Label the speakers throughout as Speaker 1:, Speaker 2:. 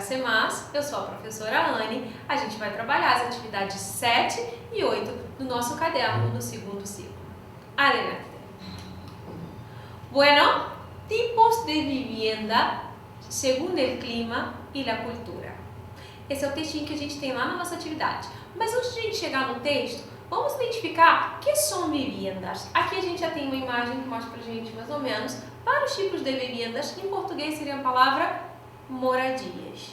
Speaker 1: C+, eu sou a professora Anne, a gente vai trabalhar as atividades 7 e 8 do nosso caderno no segundo ciclo. Adelante. Bueno, tipos de vivienda según el clima y la cultura. Esse é o textinho que a gente tem lá na nossa atividade. Mas antes de a gente chegar no texto, vamos identificar o que são viviendas. Aqui a gente já tem uma imagem que mostra pra gente mais ou menos vários tipos de viviendas, que em português seria a palavra moradias.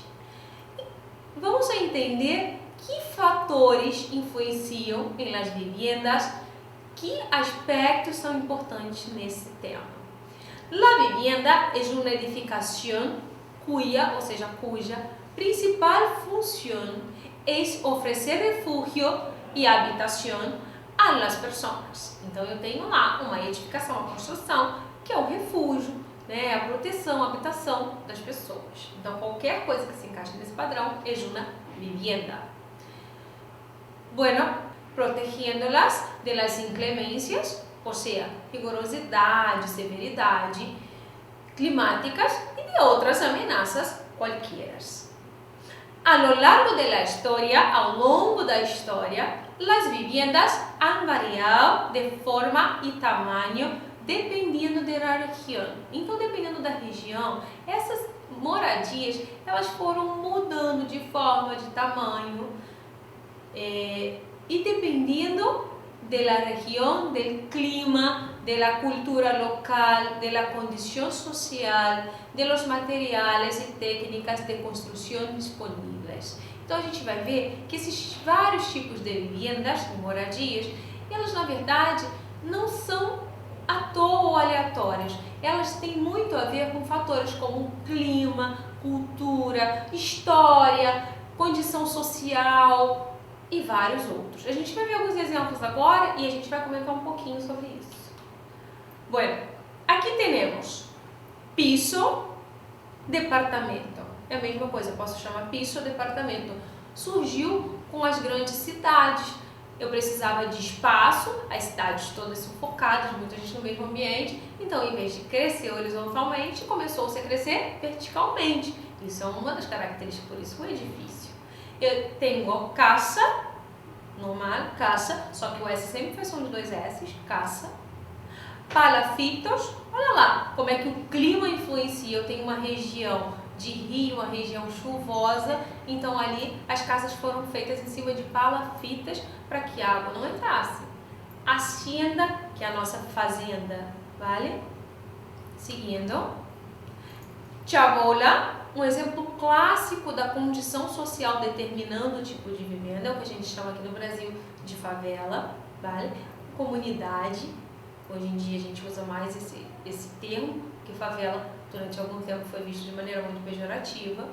Speaker 1: Vamos entender que fatores influenciam em las viviendas, que aspectos são importantes nesse tema. La vivienda es una edificación cuya principal función es ofrecer refugio y habitación a las personas. Então eu tenho lá uma edificação, uma construção, que é o refúgio, né, a proteção, a habitação das pessoas. Então qualquer coisa que se encaixe nesse padrão é una vivienda. Bueno, protegiéndolas de las inclemencias, ou seja, rigorosidade, severidade climáticas e de outras ameaças qualquer. A lo largo de la historia, ao longo da história, las viviendas han variado de forma e tamanho dependiendo da região. Então, dependendo da região, essas moradias elas foram mudando de forma, de tamanho, e dependendo de la región, del clima, de la cultura local, de la condición social, de los materiales e técnicas de construção disponíveis. Então a gente vai ver que esses vários tipos de viviendas, de moradias, elas na verdade não são à toa ou aleatórias. Elas têm muito a ver com fatores como clima, cultura, história, condição social e vários outros. A gente vai ver alguns exemplos agora e a gente vai comentar um pouquinho sobre isso. Bueno, aqui temos piso, departamento. É a mesma coisa, eu posso chamar piso, departamento. Surgiu com as grandes cidades. Eu precisava de espaço, as cidades todas sufocadas, muita gente no mesmo ambiente. Então, em vez de crescer horizontalmente, começou-se a crescer verticalmente. Isso é uma das características, por isso o edifício. Eu tenho casa, normal, casa, só que o S sempre faz som de dois S, casa. Palafitos, olha lá como é que o clima influencia. Eu tenho uma região de rio, uma região chuvosa, então ali as casas foram feitas em cima de palafitas para que a água não entrasse. Hacienda, que é a nossa fazenda, vale? Seguindo. Chabola, um exemplo clássico da condição social determinando o tipo de vivenda, é o que a gente chama aqui no Brasil de favela, vale? Comunidade, hoje em dia a gente usa mais esse termo, que favela durante algum tempo foi visto de maneira muito pejorativa.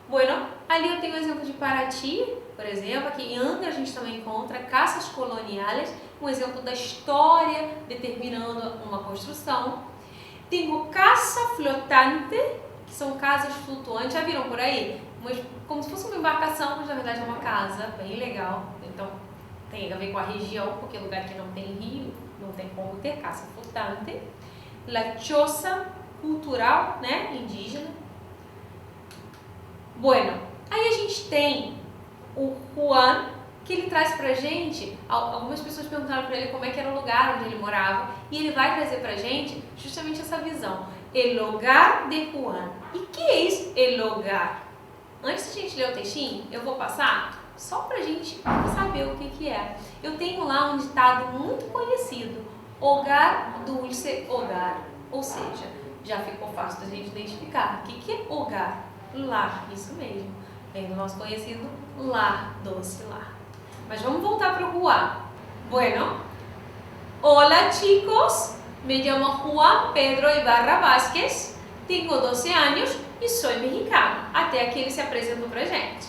Speaker 1: Bueno, ali eu tenho o exemplo de Paraty, por exemplo, aqui em Angra a gente também encontra casas coloniais, um exemplo da história determinando uma construção. Tenho casa flotante, que são casas flutuantes, já viram por aí? Como se fosse uma embarcação, mas na verdade é uma casa, bem legal. Então tem a ver com a região, porque lugar que não tem rio, não tem como ter casa flotante. La choza cultural, né, indígena. Bueno, aí a gente tem o Juan, que ele traz pra gente, algumas pessoas perguntaram pra ele como é que era o lugar onde ele morava, e ele vai trazer pra gente justamente essa visão. El hogar de Juan. E que é el hogar? Antes de a gente ler o textinho, eu vou passar só pra gente saber o que é. Eu tenho lá um ditado muito conhecido, hogar dulce hogar, ou seja, já ficou fácil da gente identificar. O que é hogar? Lar, isso mesmo. Vem do nosso conhecido lar, doce lar. Mas vamos voltar para o Juan. Bueno, hola chicos, me llamo Juan Pedro Ibarra Vázquez, tenho 12 anos e sou mexicano. Até aqui ele se apresentou pra gente.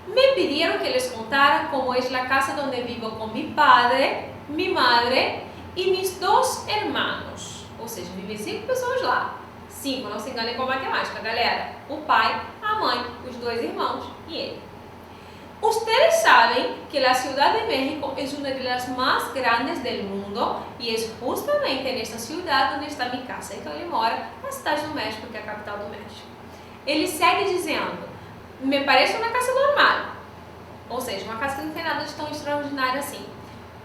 Speaker 1: Me pidieron que les contara cómo es la casa donde vivo con mi padre, mi madre e mis 2 hermanos. Ou seja, vivem 5 pessoas lá. 5, não se enganem com a matemática, galera. O pai, a mãe, os 2 irmãos e ele. Ustedes saben que la Ciudad de México es una de las más grandes del mundo y es justamente en esta ciudad donde está mi casa. Então ele mora na cidade do México, que é a capital do México. Ele segue dizendo: me parece uma casa normal, ou seja, uma casa que não tem nada de tão extraordinário assim.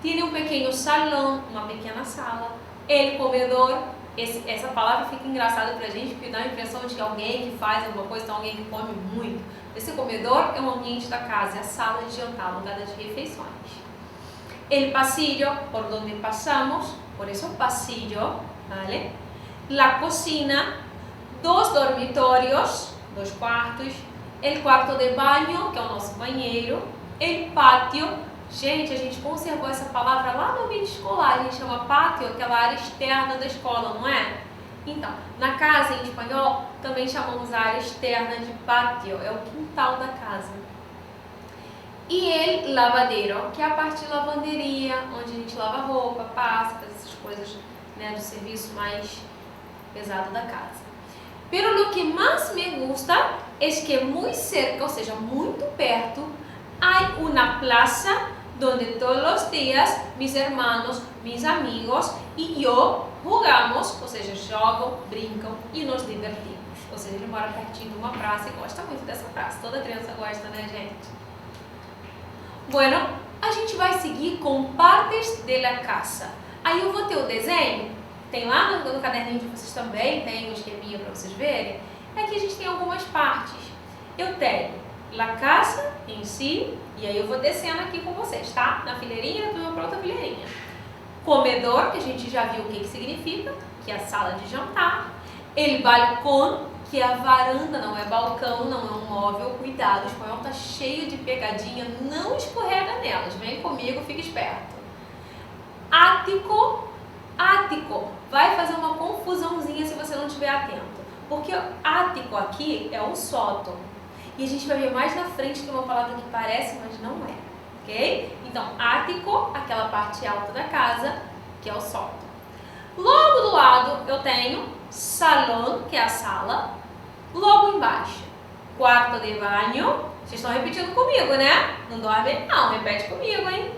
Speaker 1: Tem um pequeno salão, uma pequena sala, el comedor. Essa palavra fica engraçada pra gente, porque dá a impressão de que alguém que faz alguma coisa, então alguém que come muito. Esse comedor é o ambiente da casa, é a sala de jantar, lugar das refeições. El pasillo, por donde passamos, por eso pasillo, ¿vale? La cocina, 2 dormitorios, 2 quartos, el cuarto de baño, que é o nosso banheiro, el pátio. Gente, a gente conservou essa palavra lá no ambiente escolar, a gente chama pátio, aquela área externa da escola, não é? Então, na casa, em espanhol, também chamamos a área externa de pátio, é o quintal da casa. E el lavadero, que é a parte de lavanderia, onde a gente lava roupa, passa, faz essas coisas, né, do serviço mais pesado da casa. Pero lo que más me gusta es que muy cerca, ou seja, muito perto, hay una plaza donde todos los días mis hermanos, mis amigos y yo jugamos, ou seja, jogam, brincam e nos divertimos. Ou seja, ele mora pertinho de uma praça e gosta muito dessa praça. Toda criança gosta, né, gente? Bueno, a gente vai seguir com partes de la casa. Aí eu vou ter o desenho, tem lá no caderninho de vocês também, tem um esqueminha para vocês verem. Aqui a gente tem algumas partes. Eu tenho la casa em si, e aí eu vou descendo aqui com vocês, tá? Na fileirinha, depois eu vou para outra fileirinha. Comedor, que a gente já viu o que significa, que é a sala de jantar. El balcón, que é a varanda, não é balcão, não é um móvel. Cuidado, o espanhol tá cheio de pegadinha, não escorrega nelas. Vem comigo, fica esperto. Ático, ático, vai fazer uma confusãozinha se você não estiver atento. Porque ático aqui é o sótão. E a gente vai ver mais na frente que é uma palavra que parece, mas não é, ok? Então, ático, aquela parte alta da casa, que é o sótão. Logo do lado eu tenho salão, que é a sala. Logo embaixo, quarto de banho. Vocês estão repetindo comigo, né? Não dorme? Não, repete comigo, hein?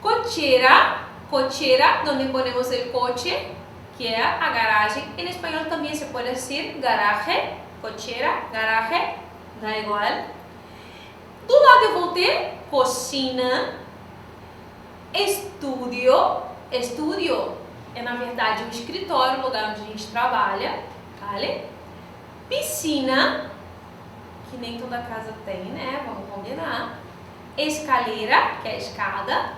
Speaker 1: Cochera, cochera, onde ponemos o coche, que é a garagem. Em espanhol também se pode dizer garage. Cochera, garage, dá igual. Do lado eu vou ter cocina, estúdio. Estúdio é na verdade um escritório, lugar onde a gente trabalha, vale? Piscina, que nem toda casa tem, né? Vamos combinar. Escalera, que é a escada.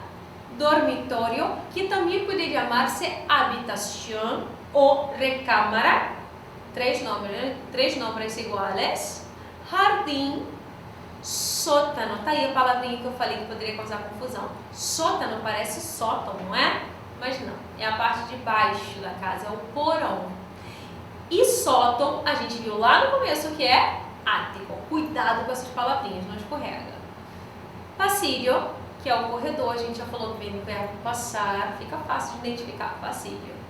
Speaker 1: Dormitório, que também pode chamar-se habitação ou recámara. Três nomes iguais. Jardim, sótano. Tá aí a palavrinha que eu falei que poderia causar confusão. Sótano parece sótão, não é? Mas não, é a parte de baixo da casa, é o porão. E sótão, a gente viu lá no começo que é ático. Cuidado com essas palavrinhas, não escorrega. Passillo, que é o corredor, a gente já falou que vem do verbo passar, fica fácil de identificar, passillo.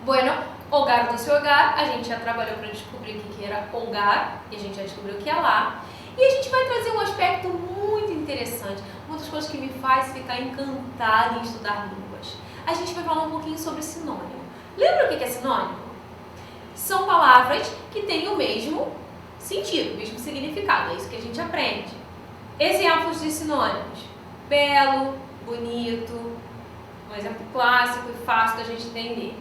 Speaker 1: Bueno, hogar do seu hogar, a gente já trabalhou para descobrir o que era hogar, e a gente já descobriu o que é lá. E a gente vai trazer um aspecto muito interessante, uma das coisas que me faz ficar encantada em estudar línguas. A gente vai falar um pouquinho sobre sinônimo. Lembra o que é sinônimo? São palavras que têm o mesmo sentido, o mesmo significado, é isso que a gente aprende. Exemplos de sinônimos: belo, bonito, um exemplo clássico e fácil da gente entender.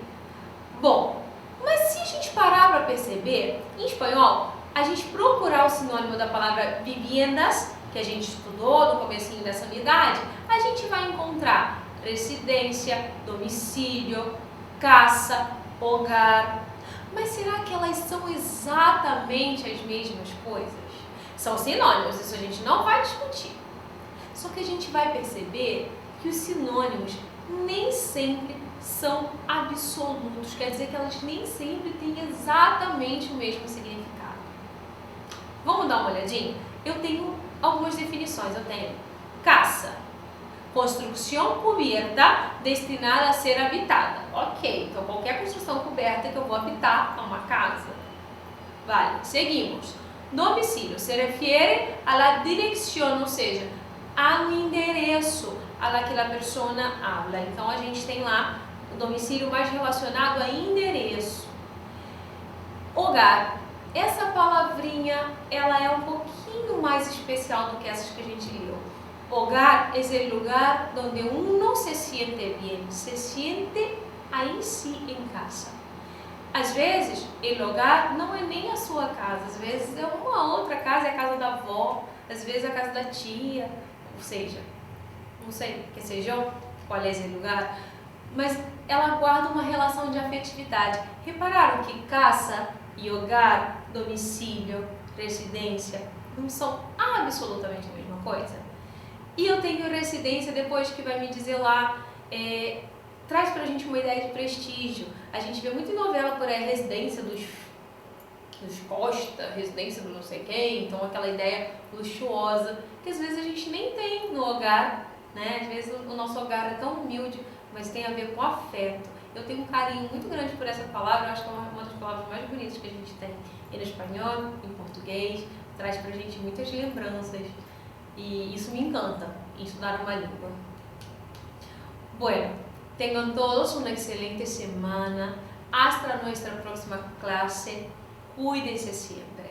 Speaker 1: Bom, mas se a gente parar para perceber, em espanhol, a gente procurar o sinônimo da palavra viviendas, que a gente estudou no comecinho dessa unidade, a gente vai encontrar residência, domicílio, casa, hogar. Mas será que elas são exatamente as mesmas coisas? São sinônimos, isso a gente não vai discutir. Só que a gente vai perceber que os sinônimos nem sempre são absolutos, quer dizer que elas nem sempre têm exatamente o mesmo significado. Vamos dar uma olhadinha? Eu tenho algumas definições. Eu tenho casa, construção coberta destinada a ser habitada. Ok, então qualquer construção coberta que eu vou habitar é uma casa. Vale, seguimos. Domicílio se refere a la dirección, ou seja, ao endereço a la que a pessoa habla. Então a gente tem lá o domicílio mais relacionado a endereço. Hogar essa palavrinha, ela é um pouquinho mais especial do que essas que a gente leu. Hogar é o lugar onde uno se siente bem, se siente aí sim em casa. Às vezes, o hogar não é nem a sua casa, às vezes é uma outra casa, é a casa da avó, às vezes é a casa da tia, ou seja, não sei que seja qual é esse lugar, mas ela guarda uma relação de afetividade. Repararam que casa e hogar, domicílio, residência, não são absolutamente a mesma coisa? E eu tenho residência depois que vai me dizer lá, traz pra gente uma ideia de prestígio. A gente vê muito em novela por aí, residência dos Costa, residência do não sei quem, então aquela ideia luxuosa, que às vezes a gente nem tem no hogar, né? Às vezes o nosso hogar é tão humilde, mas tem a ver com afeto. Eu tenho um carinho muito grande por essa palavra, eu acho que é uma das palavras mais bonitas que a gente tem no espanhol, em português, traz pra gente muitas lembranças e isso me encanta, estudar uma língua. Bueno, tenham todos uma excelente semana, hasta nuestra próxima clase, cuídense sempre.